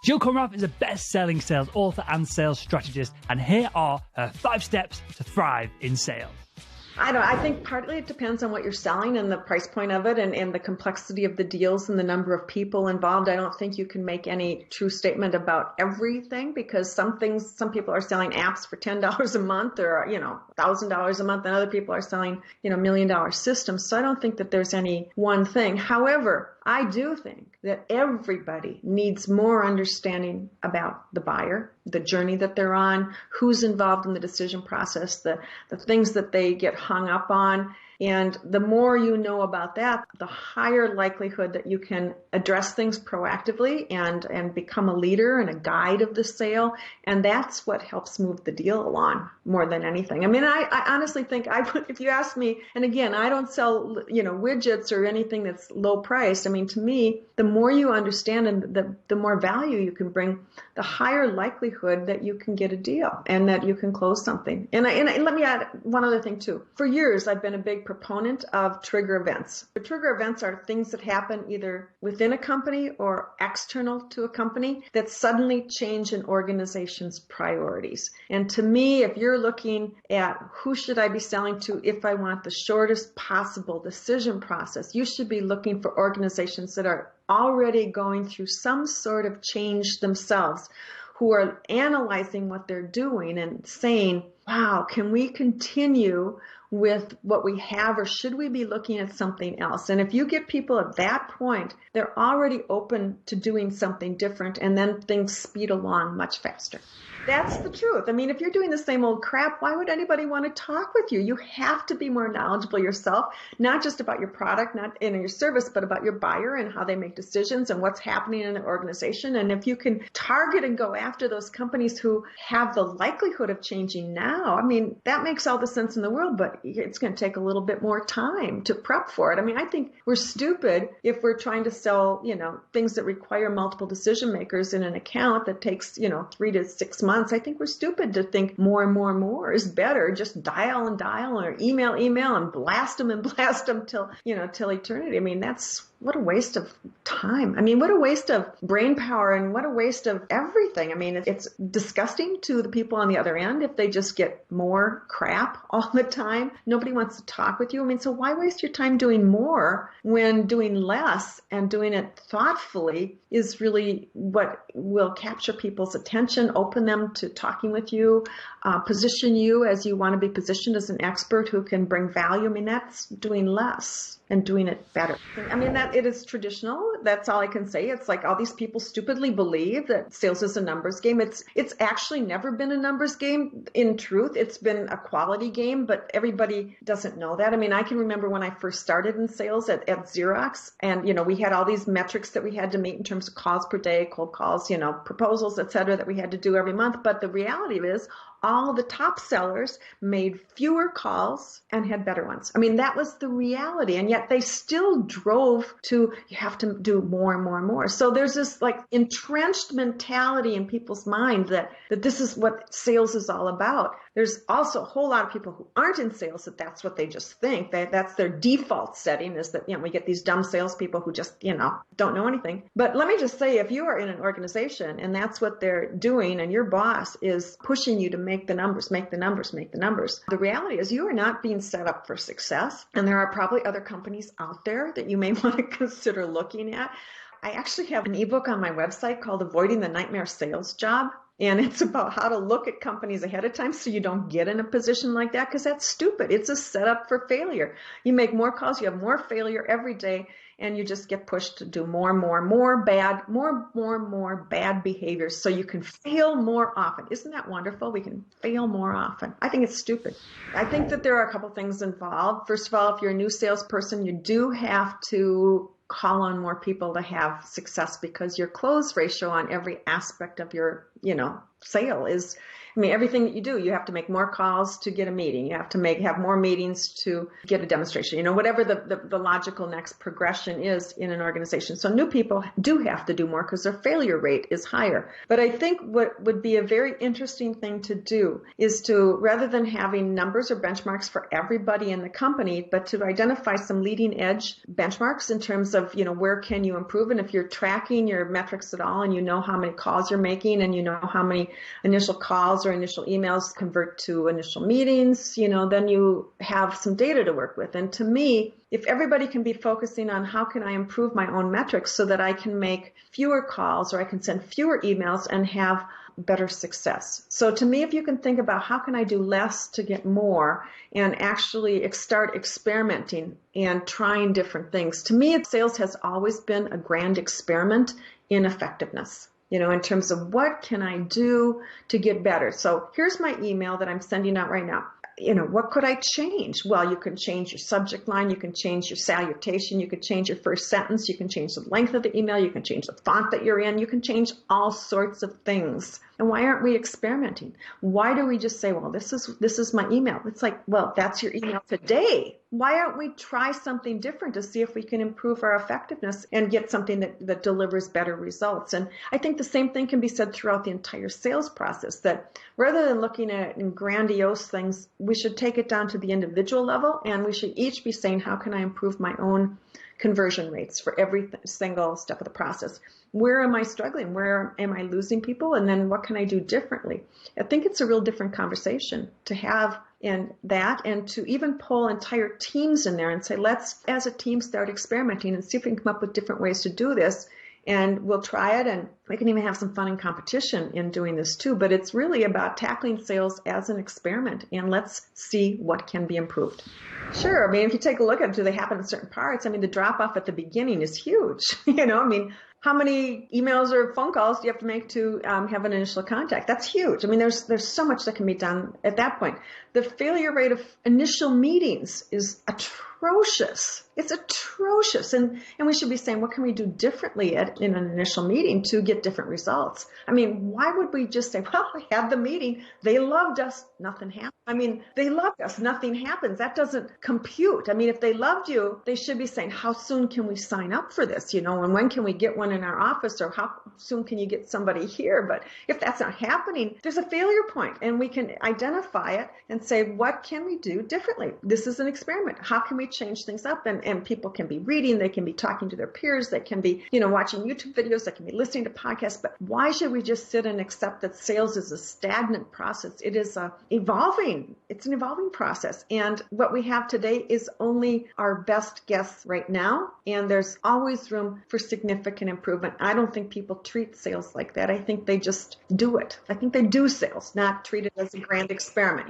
Jill Konrath is a best-selling sales author and sales strategist, and here are her 5 steps to thrive in sales. I think partly it depends on what you're selling and the price point of it and the complexity of the deals and the number of people involved. I don't think you can make any true statement about everything, because some people are selling apps for $10 a month or, $1,000 a month, and other people are selling, $1 million systems. So I don't think that there's any one thing. However, I do think that everybody needs more understanding about the buyer, the journey that they're on, who's involved in the decision process, the things that they get hung up on. And the more you know about that, the higher likelihood that you can address things proactively and become a leader and a guide of the sale. And that's what helps move the deal along more than anything. I mean, I honestly think if you ask me, and again, I don't sell, widgets or anything that's low priced. I mean, to me, the more you understand and the more value you can bring, the higher likelihood that you can get a deal and that you can close something. And let me add one other thing too. For years, I've been a big proponent of trigger events. The trigger events are things that happen either within a company or external to a company that suddenly change an organization's priorities. And to me, if you're looking at who should I be selling to if I want the shortest possible decision process, you should be looking for organizations that are already going through some sort of change themselves, who are analyzing what they're doing and saying, wow, can we continue with what we have, or should we be looking at something else? And if you get people at that point, they're already open to doing something different, and then things speed along much faster. That's the truth. I mean, if you're doing the same old crap, why would anybody want to talk with you? You have to be more knowledgeable yourself, not just about your product, not in your service, but about your buyer and how they make decisions and what's happening in an organization. And if you can target and go after those companies who have the likelihood of changing now, I mean, that makes all the sense in the world, but it's going to take a little bit more time to prep for it. I mean, I think we're stupid if we're trying to sell, things that require multiple decision makers in an account that takes, 3 to 6 months. I think we're stupid to think more and more and more is better. Just dial and dial, or email and blast them till eternity. I mean, what a waste of time. I mean, what a waste of brain power, and what a waste of everything. I mean, it's disgusting to the people on the other end if they just get more crap all the time. Nobody wants to talk with you. I mean, so why waste your time doing more when doing less and doing it thoughtfully is really what will capture people's attention, open them to talking with you, position you as you want to be positioned as an expert who can bring value. I mean, that's doing less and doing it better. I mean, that it is traditional. That's all I can say. It's like all these people stupidly believe that sales is a numbers game. It's actually never been a numbers game. In truth, it's been a quality game, but everybody doesn't know that. I mean, I can remember when I first started in sales at Xerox, and, we had all these metrics that we had to meet in terms of calls per day, cold calls, proposals, et cetera, that we had to do every month. But the reality is, all the top sellers made fewer calls and had better ones. I mean, that was the reality. And yet they still drove to, you have to do more and more and more. So there's this like entrenched mentality in people's mind that this is what sales is all about. There's also a whole lot of people who aren't in sales that's what they just think. That's their default setting, is that, we get these dumb salespeople who just, don't know anything. But let me just say, if you are in an organization and that's what they're doing, and your boss is pushing you to make the numbers, the reality is you are not being set up for success. And there are probably other companies out there that you may want to consider looking at. I actually have an ebook on my website called Avoiding the Nightmare Sales Job. And it's about how to look at companies ahead of time so you don't get in a position like that, because that's stupid. It's a setup for failure. You make more calls, you have more failure every day, and you just get pushed to do more bad behaviors so you can fail more often. Isn't that wonderful? We can fail more often. I think it's stupid. I think that there are a couple things involved. First of all, if you're a new salesperson, you do have to call on more people to have success, because your close ratio on every aspect of your, sale is, I mean, everything that you do, you have to make more calls to get a meeting. You have to have more meetings to get a demonstration, whatever the logical next progression is in an organization. So new people do have to do more because their failure rate is higher. But I think what would be a very interesting thing to do is to, rather than having numbers or benchmarks for everybody in the company, but to identify some leading edge benchmarks in terms of, where can you improve? And if you're tracking your metrics at all and you know how many calls you're making and you know how many initial calls or initial emails convert to initial meetings, then you have some data to work with. And to me, if everybody can be focusing on how can I improve my own metrics so that I can make fewer calls or I can send fewer emails and have better success. So to me, if you can think about how can I do less to get more and actually start experimenting and trying different things. To me, sales has always been a grand experiment in effectiveness. In terms of what can I do to get better? So here's my email that I'm sending out right now. What could I change? Well, you can change your subject line. You can change your salutation. You can change your first sentence. You can change the length of the email. You can change the font that you're in. You can change all sorts of things. And why aren't we experimenting? Why do we just say, well, this is my email? It's like, well, that's your email today. Why aren't we try something different to see if we can improve our effectiveness and get something that delivers better results? And I think the same thing can be said throughout the entire sales process, that rather than looking at it in grandiose things, we should take it down to the individual level, and we should each be saying, how can I improve my own conversion rates for every single step of the process? Where am I struggling? Where am I losing people? And then what can I do differently? I think it's a real different conversation to have in that, and to even pull entire teams in there and say, let's, as a team, start experimenting and see if we can come up with different ways to do this. And we'll try it, and we can even have some fun and competition in doing this too. But it's really about tackling sales as an experiment, and let's see what can be improved. Sure. I mean, if you take a look at it, do they happen in certain parts? I mean, the drop off at the beginning is huge. How many emails or phone calls do you have to make to have an initial contact? That's huge. I mean, there's so much that can be done at that point. The failure rate of initial meetings is atrocious. It's atrocious. And we should be saying, what can we do differently in an initial meeting to get different results? I mean, why would we just say, well, I had the meeting, they loved us, nothing happened? I mean, they loved us, nothing happens. That doesn't compute. I mean, if they loved you, they should be saying, how soon can we sign up for this? And when can we get one in our office, or how soon can you get somebody here? But if that's not happening, there's a failure point, and we can identify it and say, what can we do differently? This is an experiment. How can we change things up? And people can be reading, they can be talking to their peers, they can be, watching YouTube videos, they can be listening to podcasts. But why should we just sit and accept that sales is a stagnant process? It is it's an evolving process. And what we have today is only our best guess right now. And there's always room for significant improvement. I don't think people treat sales like that. I think they just do it. I think they do sales, not treat it as a grand experiment,